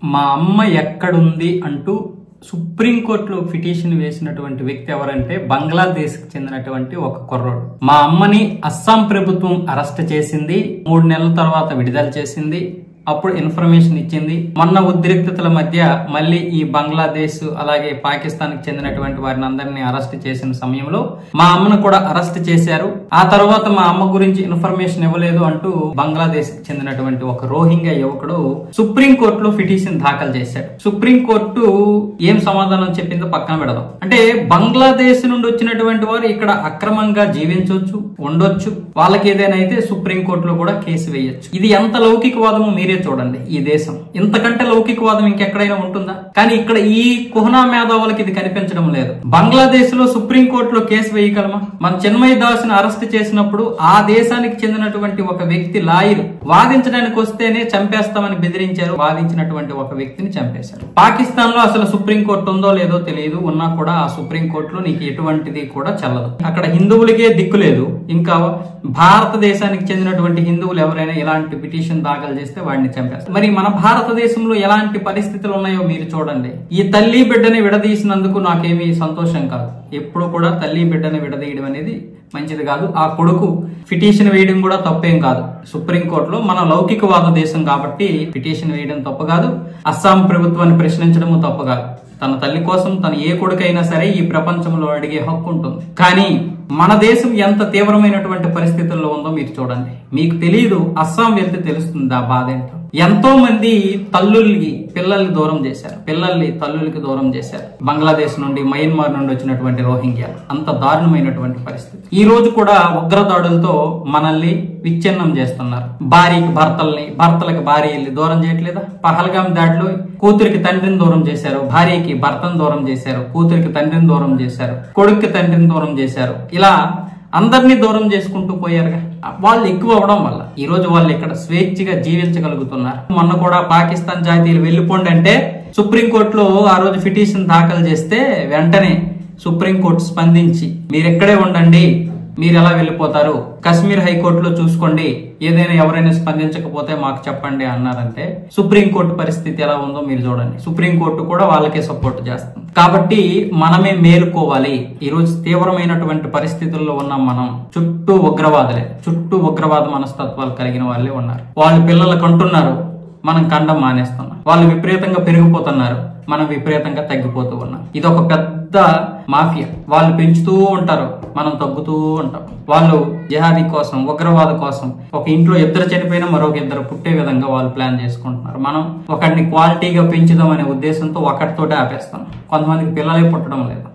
మా అమ్మ ఎక్కడుంది అంటూ సుప్రీంకోర్టులో పిటిషన్ వేసినటువంటి వ్యక్తి ఎవరంటే బంగ్లాదేశ్ కి చెందినటువంటి ఒక కుర్రోడు. మా అమ్మని అస్సాం ప్రభుత్వం అరెస్ట్ చేసింది, 3 నెలల తర్వాత విడుదల చేసింది. అప్పుడు ఇన్ఫర్మేషన్ ఇచ్చింది. మొన్న ఉద్రిక్తతల మధ్య మళ్ళీ ఈ బంగ్లాదేశ్ అలాగే పాకిస్తాన్ కి చెందినటువంటి వారిని అందరినీ అరెస్ట్ చేసిన సమయంలో మా అమ్మను కూడా అరెస్ట్ చేశారు. ఆ తర్వాత మా అమ్మ గురించి ఇన్ఫర్మేషన్ ఇవ్వలేదు అంటూ బంగ్లాదేశ్ కి చెందినటువంటి ఒక రోహింగ్యా యువకుడు సుప్రీంకోర్టులో పిటిషన్ దాఖలు చేశాడు. సుప్రీంకోర్టు ఏం సమాధానం చెప్పిందో పక్కన పెడదాం. అంటే బంగ్లాదేశ్ నుండి వచ్చినటువంటి వారు ఇక్కడ అక్రమంగా జీవించవచ్చు, ఉండొచ్చు, వాళ్ళకి ఏదైనా అయితే సుప్రీంకోర్టులో కూడా కేసు వేయొచ్చు. ఇది ఎంత లౌకికవాదమో మీరే చూడండి. ఈ దేశం ఇంతకంటే లౌకికవాదం ఇంకెక్కడైనా ఉంటుందా? కానీ ఇక్కడ ఈ కుహనా మేధావులకి ఇది కనిపించడం లేదు. బంగ్లాదేశ్ లో సుప్రీంకోర్టులో కేసు వేయగలమా? మన చిన్మయ్ దాస్ ని అరెస్ట్ చేసినప్పుడు ఆ దేశానికి చెందినటువంటి ఒక వ్యక్తి లాయర్ వాదించడానికి వస్తేనే చంపేస్తామని బెదిరించారు. వాదించినటువంటి ఒక వ్యక్తిని చంపేశారు. పాకిస్తాన్ లో అసలు సుప్రీంకోర్టు ఉందో లేదో తెలియదు. ఉన్నా కూడా ఆ సుప్రీంకోర్టులో నీకు ఎటువంటిది కూడా చెల్లదు. అక్కడ హిందువులకే దిక్కు లేదు. ఇంకా భారతదేశానికి చెందినటువంటి హిందువులు ఎవరైనా ఇలాంటి పిటిషన్ దాఖలు చేస్తే వాడిని చంపేస్తారు. మరి మన భారతదేశంలో ఎలాంటి పరిస్థితులు ఉన్నాయో మీరు చూడండి. ఈ తల్లి బిడ్డని విడదీసినందుకు నాకేమీ సంతోషం కాదు. ఎప్పుడు కూడా తల్లి బిడ్డని విడదీయడం అనేది మంచిది కాదు. ఆ కొడుకు పిటిషన్ వేయడం కూడా తప్పేం కాదు. సుప్రీంకోర్టులో మన లౌకికవాద దేశం కాబట్టి పిటిషన్ వేయడం తప్పు కాదు. అస్సాం ప్రభుత్వాన్ని ప్రశ్నించడము తప్పు కాదు. తన తల్లి కోసం తన ఏ కొడుకైనా సరే ఈ ప్రపంచంలో అడిగే హక్కు ఉంటుంది. కానీ మన దేశం ఎంత తీవ్రమైనటువంటి పరిస్థితుల్లో ఉందో మీరు చూడండి. మీకు తెలియదు, అస్సాం వెళ్తే తెలుస్తుంది ఆ బాధ ఏంటో. ఎంతో మంది తల్లుల్ని పిల్లల్ని దూరం చేశారు, పిల్లల్ని తల్లులకి దూరం చేశారు. బంగ్లాదేశ్ నుండి, మయన్మార్ నుండి వచ్చినటువంటి రోహింగ్యా. అంత దారుణమైనటువంటి పరిస్థితి. ఈ రోజు కూడా ఉగ్రదాడులతో మనల్ని విచ్ఛిన్నం చేస్తున్నారు. భార్యకి భర్తల్ని, భర్తలకు భార్యల్ని దూరం చేయట్లేదా? పహల్గాం దాడిలో కూతురికి తండ్రిని దూరం చేశారు, భార్యకి భర్తను దూరం చేశారు, కూతురికి తండ్రిని దూరం చేశారు, కొడుక్కి తండ్రిని దూరం చేశారు. ఇలా అందరినీ దూరం చేసుకుంటూ పోయారుగా. వాళ్ళు ఎక్కువ అవడం వల్ల ఈ రోజు వాళ్ళు ఇక్కడ స్వేచ్ఛగా జీవించగలుగుతున్నారు. మొన్న కూడా పాకిస్తాన్ జాతీయులు వెళ్లిపోండి అంటే సుప్రీంకోర్టులో ఆ రోజు పిటిషన్ దాఖలు చేస్తే వెంటనే సుప్రీంకోర్టు స్పందించి మీరు ఎక్కడే ఉండండి, మీరు ఎలా వెళ్ళిపోతారు, కశ్మీర్ హైకోర్టులో చూసుకోండి, ఏదైనా ఎవరైనా స్పందించకపోతే మాకు చెప్పండి అన్నారంటే సుప్రీంకోర్టు పరిస్థితి ఎలా ఉందో మీరు చూడండి. సుప్రీంకోర్టు కూడా వాళ్ళకే సపోర్ట్ చేస్తుంది. కాబట్టి మనమే మేలుకోవాలి. ఈ రోజు తీవ్రమైనటువంటి పరిస్థితుల్లో ఉన్నాం మనం. చుట్టూ ఉగ్రవాదులే, చుట్టూ ఉగ్రవాద మనస్తత్వాలు కలిగిన వాళ్ళే ఉన్నారు. వాళ్ళు పిల్లలకు అంటున్నారు, మనం కండం మానేస్తున్నాం. వాళ్ళు విపరీతంగా పెరిగిపోతున్నారు, మనం విపరీతంగా తగ్గిపోతూ ఉన్నాం. ఇది ఒక పెద్ద మాఫియా. వాళ్ళు పెంచుతూ ఉంటారు, మనం తగ్గుతూ ఉంటాం. వాళ్ళు జిహాదీ కోసం, ఉగ్రవాద కోసం ఒక ఇంట్లో 2 చనిపోయినా మరొక 2 పుట్టే విధంగా వాళ్ళు ప్లాన్ చేసుకుంటున్నారు. మనం ఒకటిని క్వాలిటీగా పెంచుదాం అనే ఉద్దేశంతో ఒకటితోటే ఆపేస్తాం. కొంతమందికి పిల్లలే పుట్టడం లేదు.